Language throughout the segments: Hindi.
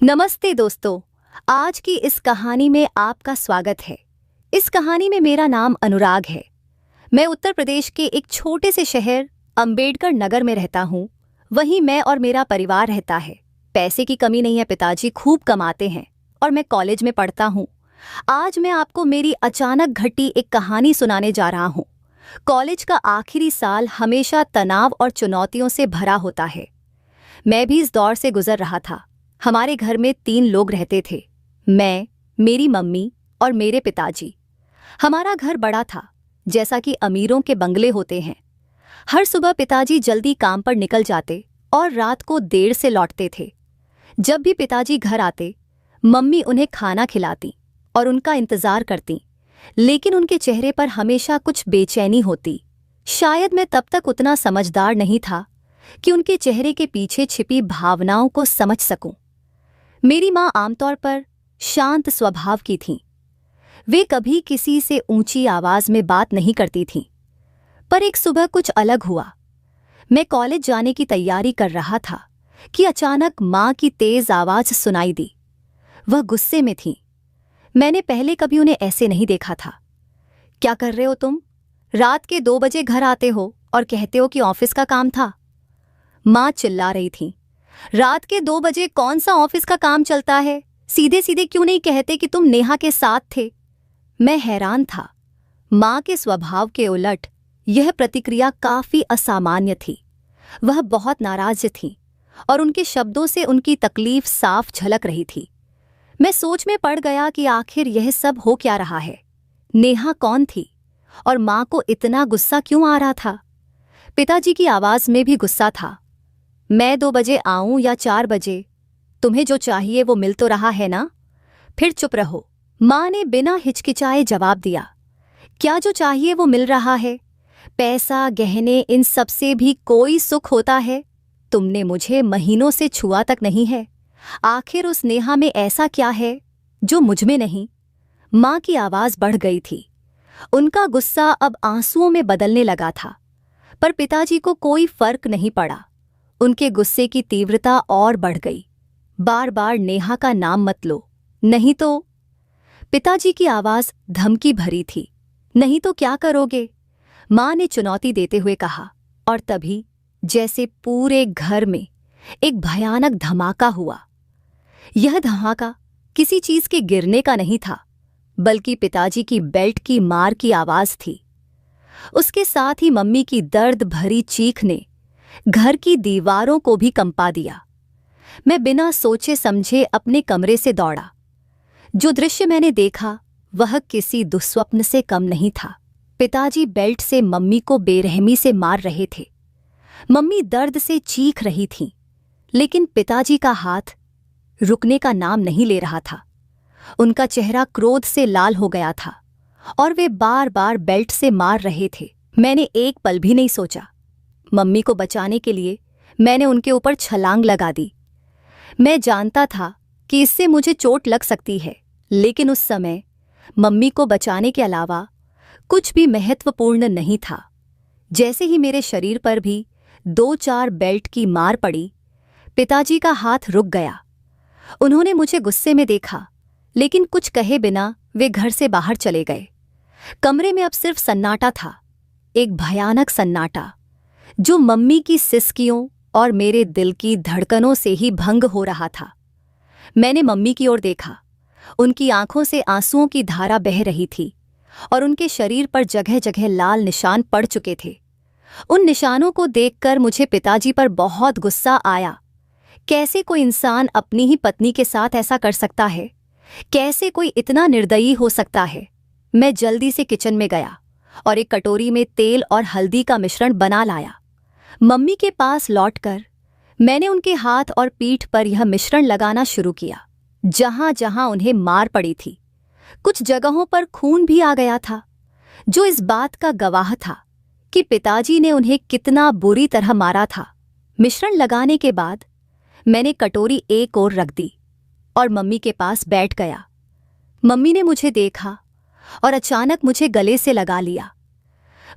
नमस्ते दोस्तों। आज की इस कहानी में आपका स्वागत है। इस कहानी में मेरा नाम अनुराग है। मैं उत्तर प्रदेश के एक छोटे से शहर अंबेडकर नगर में रहता हूँ। वहीं मैं और मेरा परिवार रहता है। पैसे की कमी नहीं है, पिताजी खूब कमाते हैं और मैं कॉलेज में पढ़ता हूँ। आज मैं आपको मेरी अचानक घटी एक कहानी सुनाने जा रहा हूँ। कॉलेज का आखिरी साल हमेशा तनाव और चुनौतियों से भरा होता है। मैं भी इस दौर से गुजर रहा था। हमारे घर में 3 लोग रहते थे, मैं, मेरी मम्मी और मेरे पिताजी। हमारा घर बड़ा था, जैसा कि अमीरों के बंगले होते हैं। हर सुबह पिताजी जल्दी काम पर निकल जाते और रात को देर से लौटते थे। जब भी पिताजी घर आते, मम्मी उन्हें खाना खिलाती और उनका इंतजार करती, लेकिन उनके चेहरे पर हमेशा कुछ बेचैनी होती। शायद मैं तब तक उतना समझदार नहीं था कि उनके चेहरे के पीछे छिपी भावनाओं को समझ सकूं। मेरी माँ आमतौर पर शांत स्वभाव की थीं। वे कभी किसी से ऊंची आवाज में बात नहीं करती थीं। पर एक सुबह कुछ अलग हुआ। मैं कॉलेज जाने की तैयारी कर रहा था कि अचानक माँ की तेज आवाज सुनाई दी। वह गुस्से में थीं। मैंने पहले कभी उन्हें ऐसे नहीं देखा था। क्या कर रहे हो तुम? रात के 2 बजे घर आते हो और कहते हो कि ऑफिस का काम था। माँ चिल्ला रही थी। रात के 2 बजे कौन सा ऑफिस का काम चलता है? सीधे सीधे क्यों नहीं कहते कि तुम नेहा के साथ थे? मैं हैरान था। माँ के स्वभाव के उलट यह प्रतिक्रिया काफी असामान्य थी। वह बहुत नाराज थी और उनके शब्दों से उनकी तकलीफ साफ झलक रही थी। मैं सोच में पड़ गया कि आखिर यह सब हो क्या रहा है। नेहा कौन थी और माँ को इतना गुस्सा क्यों आ रहा था? पिताजी की आवाज में भी गुस्सा था। मैं 2 बजे आऊं या 4 बजे, तुम्हें जो चाहिए वो मिल तो रहा है ना? फिर चुप रहो। माँ ने बिना हिचकिचाए जवाब दिया। क्या जो चाहिए वो मिल रहा है? पैसा, गहने, इन सब से भी कोई सुख होता है? तुमने मुझे महीनों से छुआ तक नहीं है। आखिर उस नेहा में ऐसा क्या है जो मुझ में नहीं? माँ की आवाज बढ़ गई थी। उनका गुस्सा अब आंसुओं में बदलने लगा था। पर पिताजी को कोई फर्क नहीं पड़ा। उनके गुस्से की तीव्रता और बढ़ गई। बार बार नेहा का नाम मत लो, नहीं तो। पिताजी की आवाज धमकी भरी थी। नहीं तो क्या करोगे? माँ ने चुनौती देते हुए कहा। और तभी जैसे पूरे घर में एक भयानक धमाका हुआ। यह धमाका किसी चीज के गिरने का नहीं था, बल्कि पिताजी की बेल्ट की मार की आवाज थी। उसके साथ ही मम्मी की दर्द भरी चीख ने घर की दीवारों को भी कंपा दिया। मैं बिना सोचे समझे अपने कमरे से दौड़ा। जो दृश्य मैंने देखा वह किसी दुस्वप्न से कम नहीं था। पिताजी बेल्ट से मम्मी को बेरहमी से मार रहे थे। मम्मी दर्द से चीख रही थीं, लेकिन पिताजी का हाथ रुकने का नाम नहीं ले रहा था। उनका चेहरा क्रोध से लाल हो गया था और वे बार बार बेल्ट से मार रहे थे। मैंने एक पल भी नहीं सोचा। मम्मी को बचाने के लिए मैंने उनके ऊपर छलांग लगा दी। मैं जानता था कि इससे मुझे चोट लग सकती है, लेकिन उस समय मम्मी को बचाने के अलावा कुछ भी महत्वपूर्ण नहीं था। जैसे ही मेरे शरीर पर भी 2-4 बेल्ट की मार पड़ी, पिताजी का हाथ रुक गया। उन्होंने मुझे गुस्से में देखा, लेकिन कुछ कहे बिना वे घर से बाहर चले गए। कमरे में अब सिर्फ सन्नाटा था, एक भयानक सन्नाटा जो मम्मी की सिसकियों और मेरे दिल की धड़कनों से ही भंग हो रहा था। मैंने मम्मी की ओर देखा। उनकी आंखों से आंसुओं की धारा बह रही थी और उनके शरीर पर जगह जगह लाल निशान पड़ चुके थे। उन निशानों को देखकर मुझे पिताजी पर बहुत गुस्सा आया। कैसे कोई इंसान अपनी ही पत्नी के साथ ऐसा कर सकता है? कैसे कोई इतना निर्दयी हो सकता है? मैं जल्दी से किचन में गया और एक कटोरी में तेल और हल्दी का मिश्रण बना लाया। मम्मी के पास लौटकर मैंने उनके हाथ और पीठ पर यह मिश्रण लगाना शुरू किया, जहां जहां उन्हें मार पड़ी थी। कुछ जगहों पर खून भी आ गया था, जो इस बात का गवाह था कि पिताजी ने उन्हें कितना बुरी तरह मारा था। मिश्रण लगाने के बाद मैंने कटोरी एक ओर रख दी और मम्मी के पास बैठ गया। मम्मी ने मुझे देखा और अचानक मुझे गले से लगा लिया।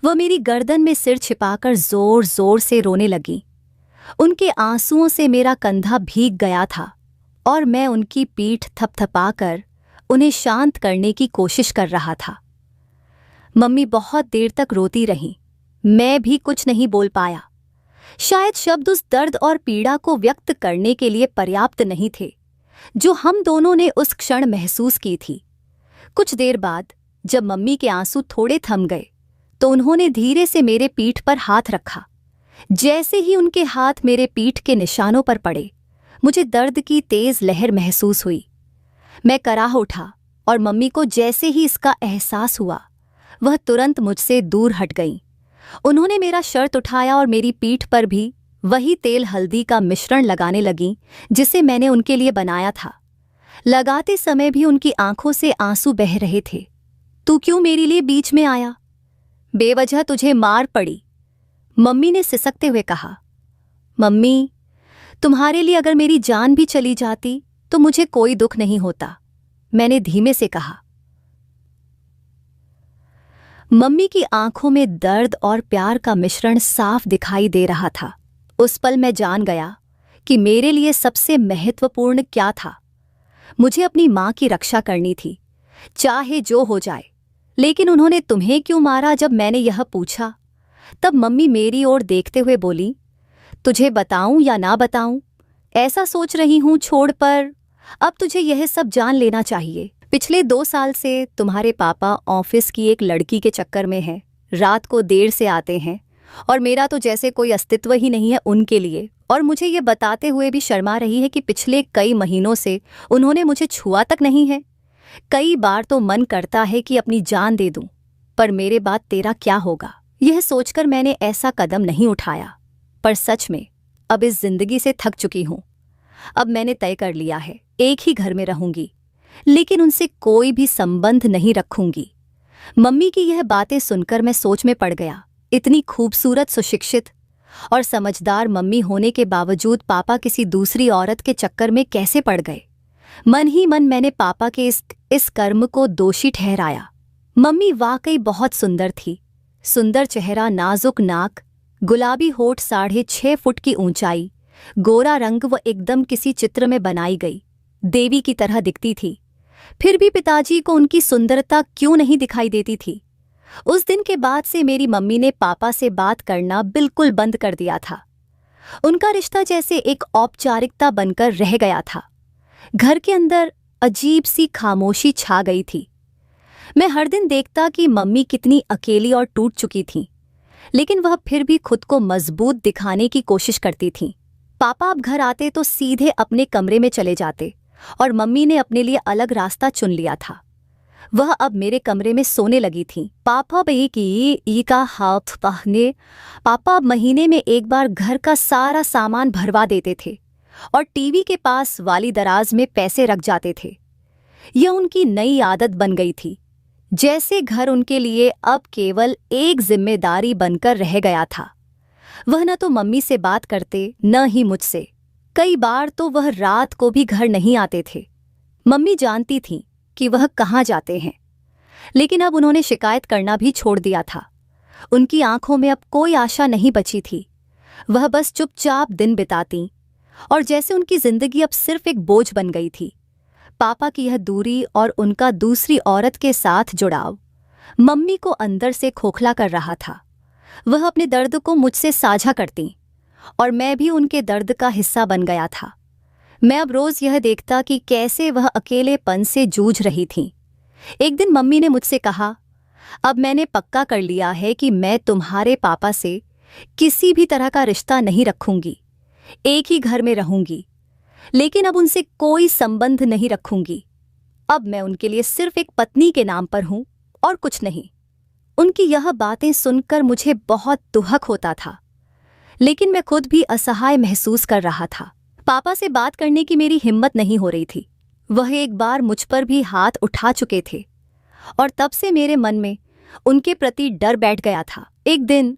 वह मेरी गर्दन में सिर छिपाकर जोर जोर से रोने लगी। उनके आंसुओं से मेरा कंधा भीग गया था और मैं उनकी पीठ थपथपाकर उन्हें शांत करने की कोशिश कर रहा था। मम्मी बहुत देर तक रोती रहीं। मैं भी कुछ नहीं बोल पाया। शायद शब्द उस दर्द और पीड़ा को व्यक्त करने के लिए पर्याप्त नहीं थे जो हम दोनों ने उस क्षण महसूस की थी। कुछ देर बाद जब मम्मी के आंसू थोड़े थम गए तो उन्होंने धीरे से मेरे पीठ पर हाथ रखा। जैसे ही उनके हाथ मेरे पीठ के निशानों पर पड़े, मुझे दर्द की तेज लहर महसूस हुई। मैं कराह उठा और मम्मी को जैसे ही इसका एहसास हुआ, वह तुरंत मुझसे दूर हट गईं। उन्होंने मेरा शर्ट उठाया और मेरी पीठ पर भी वही तेल हल्दी का मिश्रण लगाने लगीं जिसे मैंने उनके लिए बनाया था। लगाते समय भी उनकी आंखों से आंसू बह रहे थे। तू क्यों मेरे लिए बीच में आया? बेवजह तुझे मार पड़ी, मम्मी ने सिसकते हुए कहा। मम्मी, तुम्हारे लिए अगर मेरी जान भी चली जाती तो मुझे कोई दुख नहीं होता, मैंने धीमे से कहा। मम्मी की आंखों में दर्द और प्यार का मिश्रण साफ दिखाई दे रहा था। उस पल मैं जान गया कि मेरे लिए सबसे महत्वपूर्ण क्या था। मुझे अपनी मां की रक्षा करनी थी, चाहे जो हो जाए। लेकिन उन्होंने तुम्हें क्यों मारा जब मैंने यह पूछा, तब मम्मी मेरी ओर देखते हुए बोली, तुझे बताऊं या ना बताऊं, ऐसा सोच रही हूं छोड़, पर अब तुझे यह सब जान लेना चाहिए। पिछले 2 साल से तुम्हारे पापा ऑफिस की एक लड़की के चक्कर में हैं। रात को देर से आते हैं और मेरा तो जैसे कोई अस्तित्व ही नहीं है उनके लिए। और मुझे ये बताते हुए भी शर्मा रही है कि पिछले कई महीनों से उन्होंने मुझे छुआ तक नहीं है। कई बार तो मन करता है कि अपनी जान दे दूं, पर मेरे बाद तेरा क्या होगा, यह सोचकर मैंने ऐसा कदम नहीं उठाया। पर सच में अब इस जिंदगी से थक चुकी हूं। अब मैंने तय कर लिया है, एक ही घर में रहूंगी, लेकिन उनसे कोई भी संबंध नहीं रखूंगी। मम्मी की यह बातें सुनकर मैं सोच में पड़ गया। इतनी खूबसूरत, सुशिक्षित और समझदार मम्मी होने के बावजूद पापा किसी दूसरी औरत के चक्कर में कैसे पड़ गए। मन ही मन मैंने पापा के इस कर्म को दोषी ठहराया। मम्मी वाकई बहुत सुंदर थी। सुंदर चेहरा, नाजुक नाक, गुलाबी होठ, 6.5 फुट की ऊंचाई, गोरा रंग, वो एकदम किसी चित्र में बनाई गई देवी की तरह दिखती थी। फिर भी पिताजी को उनकी सुंदरता क्यों नहीं दिखाई देती थी। उस दिन के बाद से मेरी मम्मी ने पापा से बात करना बिल्कुल बंद कर दिया था। उनका रिश्ता जैसे एक औपचारिकता बनकर रह गया था। घर के अंदर अजीब सी खामोशी छा गई थी। मैं हर दिन देखता कि मम्मी कितनी अकेली और टूट चुकी थीं, लेकिन वह फिर भी खुद को मजबूत दिखाने की कोशिश करती थीं। पापा अब घर आते तो सीधे अपने कमरे में चले जाते और मम्मी ने अपने लिए अलग रास्ता चुन लिया था। वह अब मेरे कमरे में सोने लगी थीं। पापा अब महीने में एक बार घर का सारा सामान भरवा देते थे और टीवी के पास वाली दराज में पैसे रख जाते थे। यह उनकी नई आदत बन गई थी, जैसे घर उनके लिए अब केवल एक जिम्मेदारी बनकर रह गया था। वह न तो मम्मी से बात करते, न ही मुझसे। कई बार तो वह रात को भी घर नहीं आते थे। मम्मी जानती थीं कि वह कहाँ जाते हैं, लेकिन अब उन्होंने शिकायत करना भी छोड़ दिया था। उनकी आंखों में अब कोई आशा नहीं बची थी। वह बस चुपचाप दिन बिताती और जैसे उनकी जिंदगी अब सिर्फ एक बोझ बन गई थी। पापा की यह दूरी और उनका दूसरी औरत के साथ जुड़ाव मम्मी को अंदर से खोखला कर रहा था। वह अपने दर्द को मुझसे साझा करती और मैं भी उनके दर्द का हिस्सा बन गया था। मैं अब रोज यह देखता कि कैसे वह अकेलेपन से जूझ रही थीं। एक दिन मम्मी ने मुझसे कहा, अब मैंने पक्का कर लिया है कि मैं तुम्हारे पापा से किसी भी तरह का रिश्ता नहीं रखूंगी। एक ही घर में रहूंगी, लेकिन अब उनसे कोई संबंध नहीं रखूंगी। अब मैं उनके लिए सिर्फ एक पत्नी के नाम पर हूं और कुछ नहीं। उनकी यह बातें सुनकर मुझे बहुत दुहक होता था, लेकिन मैं खुद भी असहाय महसूस कर रहा था। पापा से बात करने की मेरी हिम्मत नहीं हो रही थी। वह एक बार मुझ पर भी हाथ उठा चुके थे और तब से मेरे मन में उनके प्रति डर बैठ गया था। एक दिन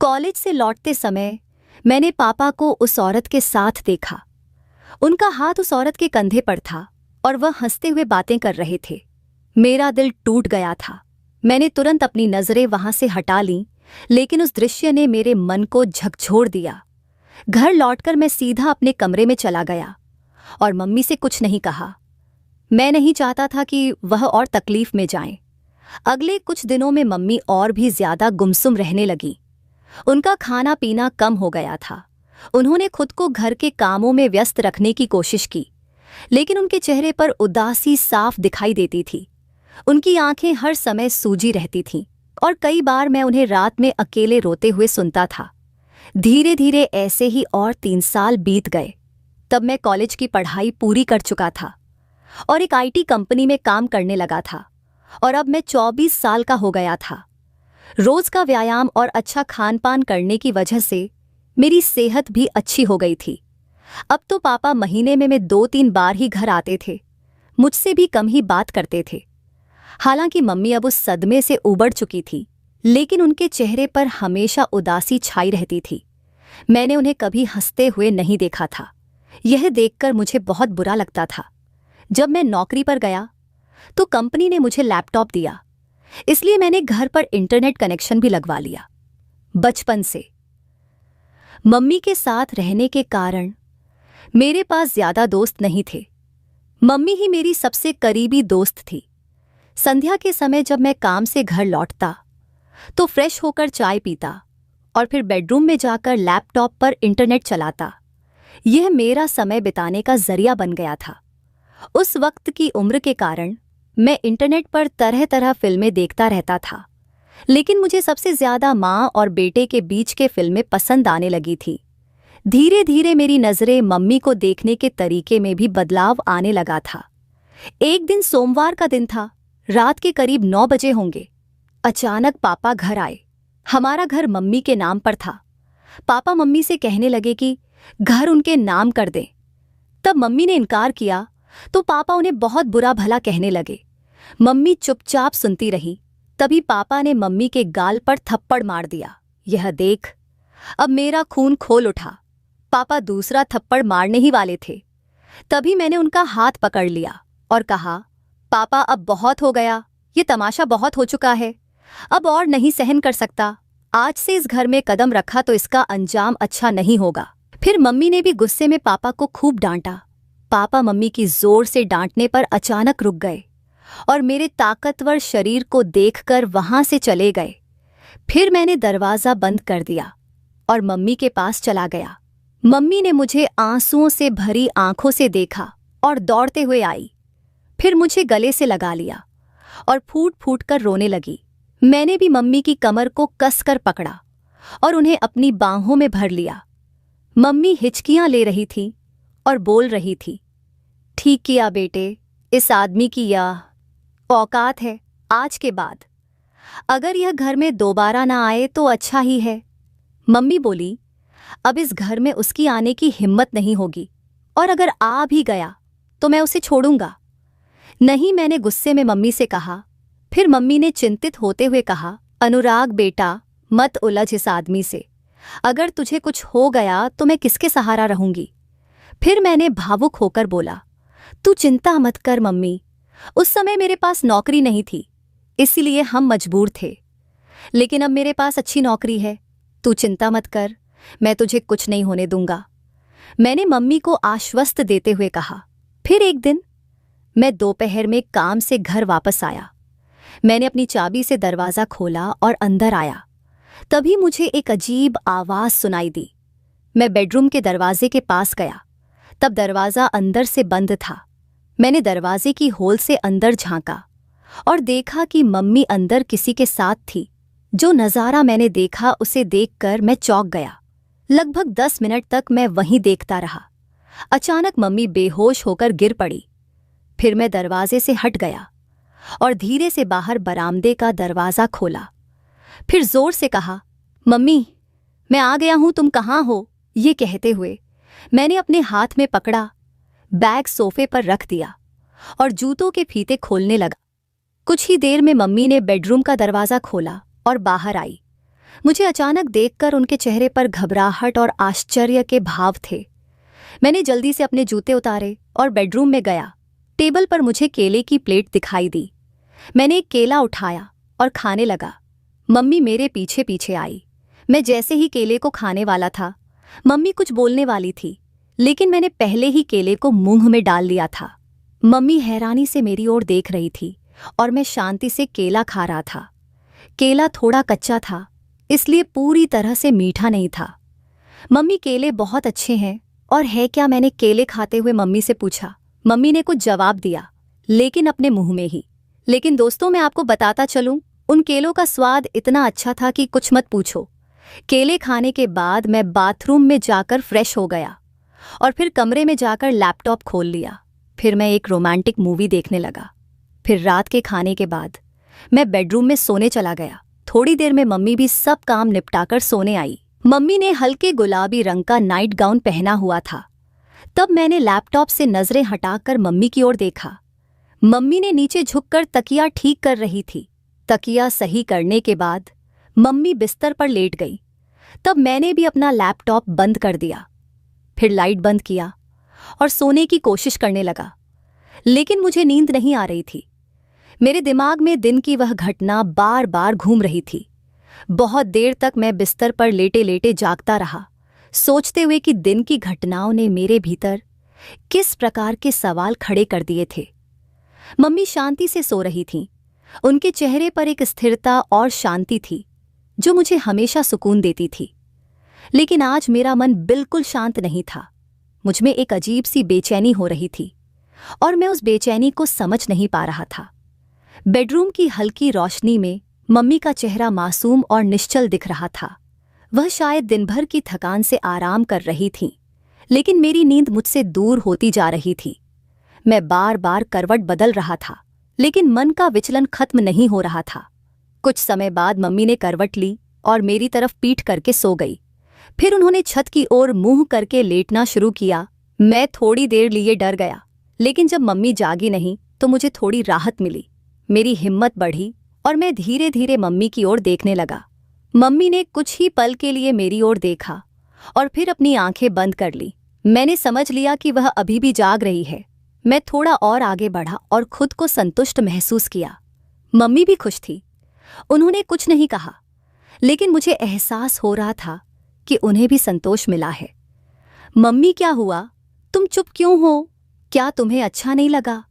कॉलेज से लौटते समय मैंने पापा को उस औरत के साथ देखा। उनका हाथ उस औरत के कंधे पर था और वह हंसते हुए बातें कर रहे थे। मेरा दिल टूट गया था। मैंने तुरंत अपनी नजरें वहां से हटा लीं, लेकिन उस दृश्य ने मेरे मन को झकझोर दिया। घर लौटकर मैं सीधा अपने कमरे में चला गया और मम्मी से कुछ नहीं कहा। मैं नहीं चाहता था कि वह और तकलीफ में जाएं। अगले कुछ दिनों में मम्मी और भी ज्यादा गुमसुम रहने लगी। उनका खाना पीना कम हो गया था। उन्होंने खुद को घर के कामों में व्यस्त रखने की कोशिश की, लेकिन उनके चेहरे पर उदासी साफ दिखाई देती थी। उनकी आंखें हर समय सूजी रहती थीं और कई बार मैं उन्हें रात में अकेले रोते हुए सुनता था। धीरे धीरे ऐसे ही और 3 साल बीत गए। तब मैं कॉलेज की पढ़ाई पूरी कर चुका था और एक आईटी कंपनी में काम करने लगा था और अब मैं 24 साल का हो गया था। रोज का व्यायाम और अच्छा खान पान करने की वजह से मेरी सेहत भी अच्छी हो गई थी। अब तो पापा महीने में 2-3 बार ही घर आते थे, मुझसे भी कम ही बात करते थे। हालांकि मम्मी अब उस सदमे से उबड़ चुकी थी, लेकिन उनके चेहरे पर हमेशा उदासी छाई रहती थी। मैंने उन्हें कभी हंसते हुए नहीं देखा था। यह देखकर मुझे बहुत बुरा लगता था। जब मैं नौकरी पर गया तो कंपनी ने मुझे लैपटॉप दिया, इसलिए मैंने घर पर इंटरनेट कनेक्शन भी लगवा लिया। बचपन से मम्मी के साथ रहने के कारण मेरे पास ज्यादा दोस्त नहीं थे। मम्मी ही मेरी सबसे करीबी दोस्त थी। संध्या के समय जब मैं काम से घर लौटता तो फ्रेश होकर चाय पीता और फिर बेडरूम में जाकर लैपटॉप पर इंटरनेट चलाता। यह मेरा समय बिताने का जरिया बन गया था। उस वक्त की उम्र के कारण मैं इंटरनेट पर तरह तरह फिल्में देखता रहता था, लेकिन मुझे सबसे ज्यादा माँ और बेटे के बीच के फिल्में पसंद आने लगी थी। धीरे धीरे मेरी नजरें मम्मी को देखने के तरीके में भी बदलाव आने लगा था। एक दिन सोमवार का दिन था, रात के करीब 9 बजे होंगे। अचानक पापा घर आए। हमारा घर मम्मी के नाम पर था। पापा मम्मी से कहने लगे कि घर उनके नाम कर दें। तब मम्मी ने इनकार किया तो पापा उन्हें बहुत बुरा भला कहने लगे। मम्मी चुपचाप सुनती रही। तभी पापा ने मम्मी के गाल पर थप्पड़ मार दिया। यह देख अब मेरा खून खोल उठा। पापा दूसरा थप्पड़ मारने ही वाले थे, तभी मैंने उनका हाथ पकड़ लिया और कहा, पापा अब बहुत हो गया, ये तमाशा बहुत हो चुका है, अब और नहीं सहन कर सकता। आज से इस घर में कदम रखा तो इसका अंजाम अच्छा नहीं होगा। फिर मम्मी ने भी गुस्से में पापा को खूब डांटा। पापा मम्मी की जोर से डांटने पर अचानक रुक गए और मेरे ताकतवर शरीर को देखकर वहां से चले गए। फिर मैंने दरवाजा बंद कर दिया और मम्मी के पास चला गया। मम्मी ने मुझे आंसुओं से भरी आंखों से देखा और दौड़ते हुए आई। फिर मुझे गले से लगा लिया और फूट फूट कर रोने लगी। मैंने भी मम्मी की कमर को कसकर पकड़ा और उन्हें अपनी बाहों में भर लिया। मम्मी हिचकियां ले रही थी और बोल रही थी, ठीक किया बेटे, इस आदमी की यह औकात है। आज के बाद अगर यह घर में दोबारा ना आए तो अच्छा ही है। मम्मी बोली, अब इस घर में उसकी आने की हिम्मत नहीं होगी और अगर आ भी गया तो मैं उसे छोड़ूंगा नहीं, मैंने गुस्से में मम्मी से कहा। फिर मम्मी ने चिंतित होते हुए कहा, अनुराग बेटा, मत उलझ इस आदमी से। अगर तुझे कुछ हो गया तो मैं किसके सहारा रहूंगी। फिर मैंने भावुक होकर बोला, तू चिंता मत कर मम्मी, उस समय मेरे पास नौकरी नहीं थी, इसलिए हम मजबूर थे, लेकिन अब मेरे पास अच्छी नौकरी है। तू चिंता मत कर, मैं तुझे कुछ नहीं होने दूंगा, मैंने मम्मी को आश्वस्त देते हुए कहा। फिर एक दिन मैं दोपहर में काम से घर वापस आया। मैंने अपनी चाबी से दरवाज़ा खोला और अंदर आया। तभी मुझे एक अजीब आवाज़ सुनाई दी। मैं बेडरूम के दरवाजे के पास गया। तब दरवाज़ा अंदर से बंद था। मैंने दरवाजे की होल से अंदर झांका और देखा कि मम्मी अंदर किसी के साथ थी। जो नज़ारा मैंने देखा उसे देखकर मैं चौंक गया। लगभग 10 मिनट तक मैं वहीं देखता रहा। अचानक मम्मी बेहोश होकर गिर पड़ी। फिर मैं दरवाजे से हट गया और धीरे से बाहर बरामदे का दरवाज़ा खोला। फिर जोर से कहा, मम्मी, मैं आ गया हूँ, तुम कहाँ हो। ये कहते हुए मैंने अपने हाथ में पकड़ा बैग सोफे पर रख दिया और जूतों के फीते खोलने लगा। कुछ ही देर में मम्मी ने बेडरूम का दरवाज़ा खोला और बाहर आई। मुझे अचानक देखकर उनके चेहरे पर घबराहट और आश्चर्य के भाव थे। मैंने जल्दी से अपने जूते उतारे और बेडरूम में गया। टेबल पर मुझे केले की प्लेट दिखाई दी। मैंने एक केला उठाया और खाने लगा। मम्मी मेरे पीछे पीछे आई। मैं जैसे ही केले को खाने वाला था, मम्मी कुछ बोलने वाली थी, लेकिन मैंने पहले ही केले को मुंह में डाल लिया था। मम्मी हैरानी से मेरी ओर देख रही थी और मैं शांति से केला खा रहा था। केला थोड़ा कच्चा था, इसलिए पूरी तरह से मीठा नहीं था। मम्मी केले बहुत अच्छे हैं और है क्या, मैंने केले खाते हुए मम्मी से पूछा। मम्मी ने कुछ जवाब दिया, लेकिन अपने मुंह में ही। लेकिन दोस्तों, मैं आपको बताता चलूं, उन केलों का स्वाद इतना अच्छा था कि कुछ मत पूछो। केले खाने के बाद मैं बाथरूम में जाकर फ्रेश हो गया और फिर कमरे में जाकर लैपटॉप खोल लिया। फिर मैं एक रोमांटिक मूवी देखने लगा। फिर रात के खाने के बाद मैं बेडरूम में सोने चला गया। थोड़ी देर में मम्मी भी सब काम निपटाकर सोने आई। मम्मी ने हल्के गुलाबी रंग का नाइट गाउन पहना हुआ था। तब मैंने लैपटॉप से नजरें हटाकर मम्मी की ओर देखा। मम्मी ने नीचे झुककर तकिया ठीक कर रही थी। तकिया सही करने के बाद मम्मी बिस्तर पर लेट गई। तब मैंने भी अपना लैपटॉप बंद कर दिया। फिर लाइट बंद किया और सोने की कोशिश करने लगा, लेकिन मुझे नींद नहीं आ रही थी। मेरे दिमाग में दिन की वह घटना बार बार घूम रही थी। बहुत देर तक मैं बिस्तर पर लेटे लेटे जागता रहा, सोचते हुए कि दिन की घटनाओं ने मेरे भीतर किस प्रकार के सवाल खड़े कर दिए थे। मम्मी शांति से सो रही थीं। उनके चेहरे पर एक स्थिरता और शांति थी जो मुझे हमेशा सुकून देती थी। लेकिन आज मेरा मन बिल्कुल शांत नहीं था। मुझमें एक अजीब सी बेचैनी हो रही थी और मैं उस बेचैनी को समझ नहीं पा रहा था। बेडरूम की हल्की रोशनी में मम्मी का चेहरा मासूम और निश्चल दिख रहा था। वह शायद दिन भर की थकान से आराम कर रही थीं, लेकिन मेरी नींद मुझसे दूर होती जा रही थी। मैं बार बार करवट बदल रहा था, लेकिन मन का विचलन खत्म नहीं हो रहा था। कुछ समय बाद मम्मी ने करवट ली और मेरी तरफ पीठ करके सो गई। फिर उन्होंने छत की ओर मुंह करके लेटना शुरू किया। मैं थोड़ी देर लिए डर गया, लेकिन जब मम्मी जागी नहीं तो मुझे थोड़ी राहत मिली। मेरी हिम्मत बढ़ी और मैं धीरे धीरे मम्मी की ओर देखने लगा। मम्मी ने कुछ ही पल के लिए मेरी ओर देखा और फिर अपनी आंखें बंद कर ली। मैंने समझ लिया कि वह अभी भी जाग रही है। मैं थोड़ा और आगे बढ़ा और खुद को संतुष्ट महसूस किया। मम्मी भी खुश थी। उन्होंने कुछ नहीं कहा, लेकिन मुझे एहसास हो रहा था कि उन्हें भी संतोष मिला है। मम्मी, क्या हुआ? तुम चुप क्यों हो? क्या तुम्हें अच्छा नहीं लगा?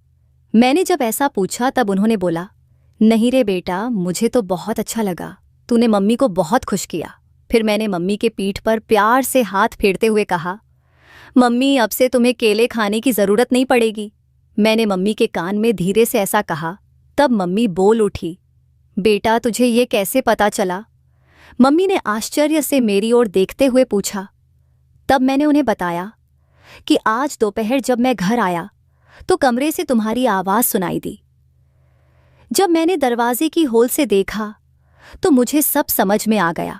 मैंने जब ऐसा पूछा तब उन्होंने बोला, नहीं रे बेटा, मुझे तो बहुत अच्छा लगा। तूने मम्मी को बहुत खुश किया। फिर मैंने मम्मी के पीठ पर प्यार से हाथ फेरते हुए कहा, मम्मी, अब से तुम्हें केले खाने की जरूरत नहीं पड़ेगी। मैंने मम्मी के कान में धीरे से ऐसा कहा। तब मम्मी बोल उठी, बेटा, तुझे ये कैसे पता चला? मम्मी ने आश्चर्य से मेरी ओर देखते हुए पूछा। तब मैंने उन्हें बताया कि आज दोपहर जब मैं घर आया तो कमरे से तुम्हारी आवाज सुनाई दी। जब मैंने दरवाजे की होल से देखा तो मुझे सब समझ में आ गया।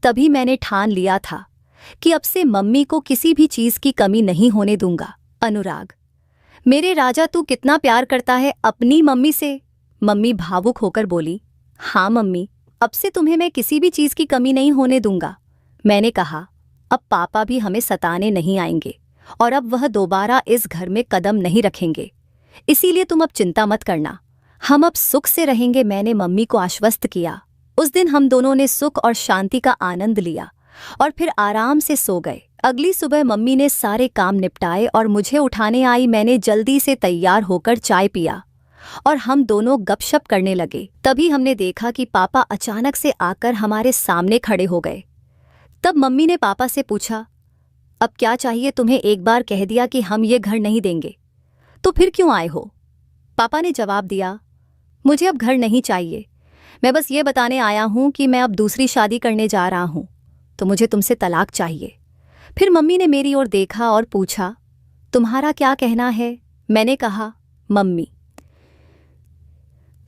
तभी मैंने ठान लिया था कि अब से मम्मी को किसी भी चीज की कमी नहीं होने दूंगा। अनुराग, मेरे राजा, तू कितना प्यार करता है अपनी मम्मी से। मम्मी भावुक होकर बोली, हाँ मम्मी, अब से तुम्हें मैं किसी भी चीज की कमी नहीं होने दूंगा। मैंने कहा, अब पापा भी हमें सताने नहीं आएंगे और अब वह दोबारा इस घर में कदम नहीं रखेंगे, इसीलिए तुम अब चिंता मत करना, हम अब सुख से रहेंगे। मैंने मम्मी को आश्वस्त किया। उस दिन हम दोनों ने सुख और शांति का आनंद लिया और फिर आराम से सो गए। अगली सुबह मम्मी ने सारे काम निपटाए और मुझे उठाने आई। मैंने जल्दी से तैयार होकर चाय पिया और हम दोनों गपशप करने लगे। तभी हमने देखा कि पापा अचानक से आकर हमारे सामने खड़े हो गए। तब मम्मी ने पापा से पूछा, अब क्या चाहिए तुम्हें? एक बार कह दिया कि हम ये घर नहीं देंगे, तो फिर क्यों आए हो? पापा ने जवाब दिया, मुझे अब घर नहीं चाहिए, मैं बस ये बताने आया हूं कि मैं अब दूसरी शादी करने जा रहा हूं, तो मुझे तुमसे तलाक चाहिए। फिर मम्मी ने मेरी ओर देखा और पूछा, तुम्हारा क्या कहना है? मैंने कहा, मम्मी,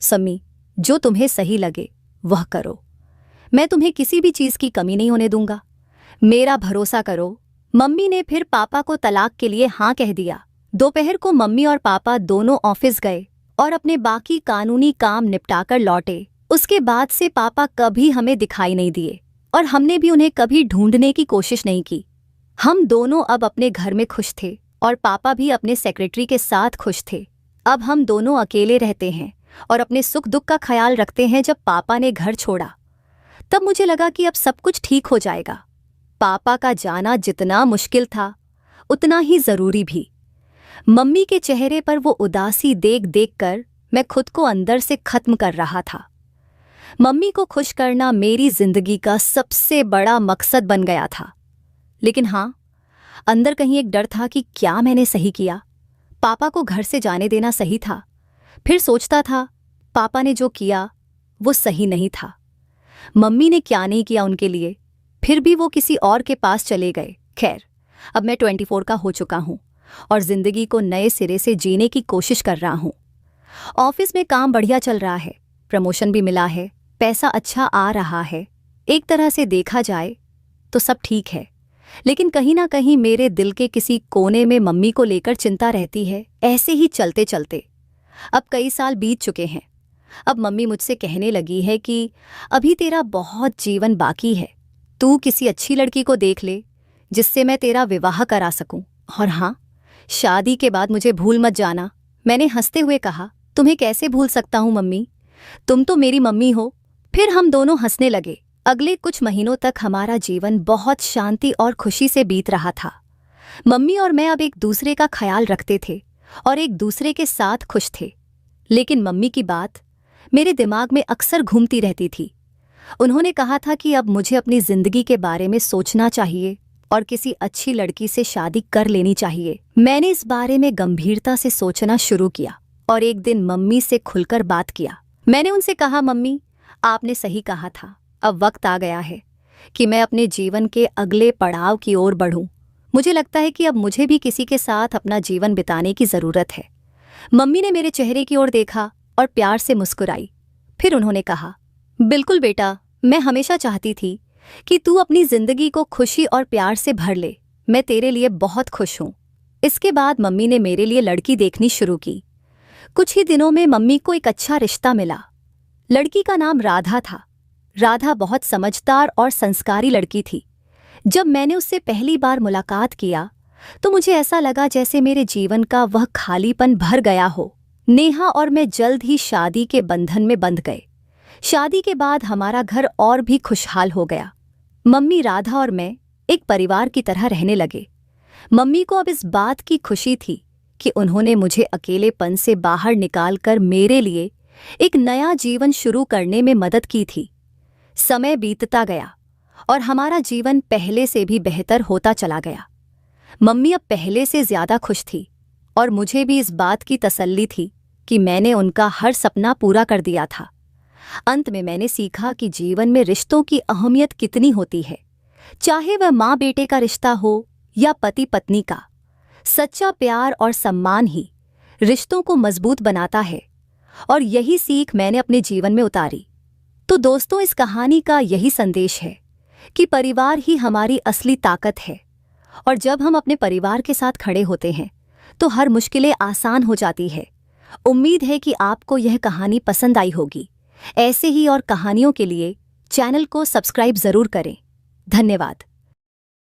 सम्मी, जो तुम्हें सही लगे वह करो, मैं तुम्हें किसी भी चीज की कमी नहीं होने दूंगा, मेरा भरोसा करो। मम्मी ने फिर पापा को तलाक के लिए हाँ कह दिया। दोपहर को मम्मी और पापा दोनों ऑफिस गए और अपने बाकी कानूनी काम निपटाकर लौटे। उसके बाद से पापा कभी हमें दिखाई नहीं दिए और हमने भी उन्हें कभी ढूंढने की कोशिश नहीं की। हम दोनों अब अपने घर में खुश थे और पापा भी अपने सेक्रेटरी के साथ खुश थे। अब हम दोनों अकेले रहते हैं और अपने सुख दुख का ख्याल रखते हैं। जब पापा ने घर छोड़ा तब मुझे लगा कि अब सब कुछ ठीक हो जाएगा। पापा का जाना जितना मुश्किल था उतना ही जरूरी भी। मम्मी के चेहरे पर वो उदासी देख देख कर मैं खुद को अंदर से खत्म कर रहा था। मम्मी को खुश करना मेरी जिंदगी का सबसे बड़ा मकसद बन गया था। लेकिन हाँ, अंदर कहीं एक डर था कि क्या मैंने सही किया? पापा को घर से जाने देना सही था? फिर सोचता था पापा ने जो किया वो सही नहीं था। मम्मी ने क्या नहीं किया उनके लिए, फिर भी वो किसी और के पास चले गए। खैर, अब मैं 24 का हो चुका हूँ और जिंदगी को नए सिरे से जीने की कोशिश कर रहा हूँ। ऑफिस में काम बढ़िया चल रहा है, प्रमोशन भी मिला है, पैसा अच्छा आ रहा है। एक तरह से देखा जाए तो सब ठीक है, लेकिन कहीं ना कहीं मेरे दिल के किसी कोने में मम्मी को लेकर चिंता रहती है। ऐसे ही चलते चलते अब कई साल बीत चुके हैं। अब मम्मी मुझसे कहने लगी है कि अभी तेरा बहुत जीवन बाकी है, तू किसी अच्छी लड़की को देख ले जिससे मैं तेरा विवाह करा सकूं। और हाँ, शादी के बाद मुझे भूल मत जाना। मैंने हंसते हुए कहा, तुम्हें कैसे भूल सकता हूं मम्मी, तुम तो मेरी मम्मी हो। फिर हम दोनों हंसने लगे। अगले कुछ महीनों तक हमारा जीवन बहुत शांति और खुशी से बीत रहा था। मम्मी और मैं अब एक दूसरे का ख्याल रखते थे और एक दूसरे के साथ खुश थे। लेकिन मम्मी की बात मेरे दिमाग में अक्सर घूमती रहती थी। उन्होंने कहा था कि अब मुझे अपनी जिंदगी के बारे में सोचना चाहिए और किसी अच्छी लड़की से शादी कर लेनी चाहिए। मैंने इस बारे में गंभीरता से सोचना शुरू किया और एक दिन मम्मी से खुलकर बात किया। मैंने उनसे कहा, मम्मी, आपने सही कहा था। अब वक्त आ गया है कि मैं अपने जीवन के अगले पड़ाव की ओर बढ़ूं। मुझे लगता है कि अब मुझे भी किसी के साथ अपना जीवन बिताने की जरूरत है। मम्मी ने मेरे चेहरे की ओर देखा और प्यार से मुस्कुराई। फिर उन्होंने कहा, बिल्कुल बेटा, मैं हमेशा चाहती थी कि तू अपनी जिंदगी को खुशी और प्यार से भर ले। मैं तेरे लिए बहुत खुश हूं। इसके बाद मम्मी ने मेरे लिए लड़की देखनी शुरू की। कुछ ही दिनों में मम्मी को एक अच्छा रिश्ता मिला। लड़की का नाम राधा था। राधा बहुत समझदार और संस्कारी लड़की थी। जब मैंने उससे पहली बार मुलाकात किया तो मुझे ऐसा लगा जैसे मेरे जीवन का वह खालीपन भर गया हो। नेहा और मैं जल्द ही शादी के बंधन में बंध गए। शादी के बाद हमारा घर और भी खुशहाल हो गया। मम्मी, राधा और मैं एक परिवार की तरह रहने लगे। मम्मी को अब इस बात की खुशी थी कि उन्होंने मुझे अकेलेपन से बाहर निकालकर मेरे लिए एक नया जीवन शुरू करने में मदद की थी। समय बीतता गया और हमारा जीवन पहले से भी बेहतर होता चला गया। मम्मी अब पहले से ज्यादा खुश थी और मुझे भी इस बात की तसल्ली थी कि मैंने उनका हर सपना पूरा कर दिया था। अंत में मैंने सीखा कि जीवन में रिश्तों की अहमियत कितनी होती है, चाहे वह माँ बेटे का रिश्ता हो या पति पत्नी का। सच्चा प्यार और सम्मान ही रिश्तों को मजबूत बनाता है और यही सीख मैंने अपने जीवन में उतारी। तो दोस्तों, इस कहानी का यही संदेश है कि परिवार ही हमारी असली ताकत है और जब हम अपने परिवार के साथ खड़े होते हैं तो हर मुश्किलें आसान हो जाती है। उम्मीद है कि आपको यह कहानी पसंद आई होगी। ऐसे ही और कहानियों के लिए चैनल को सब्सक्राइब जरूर करें। धन्यवाद।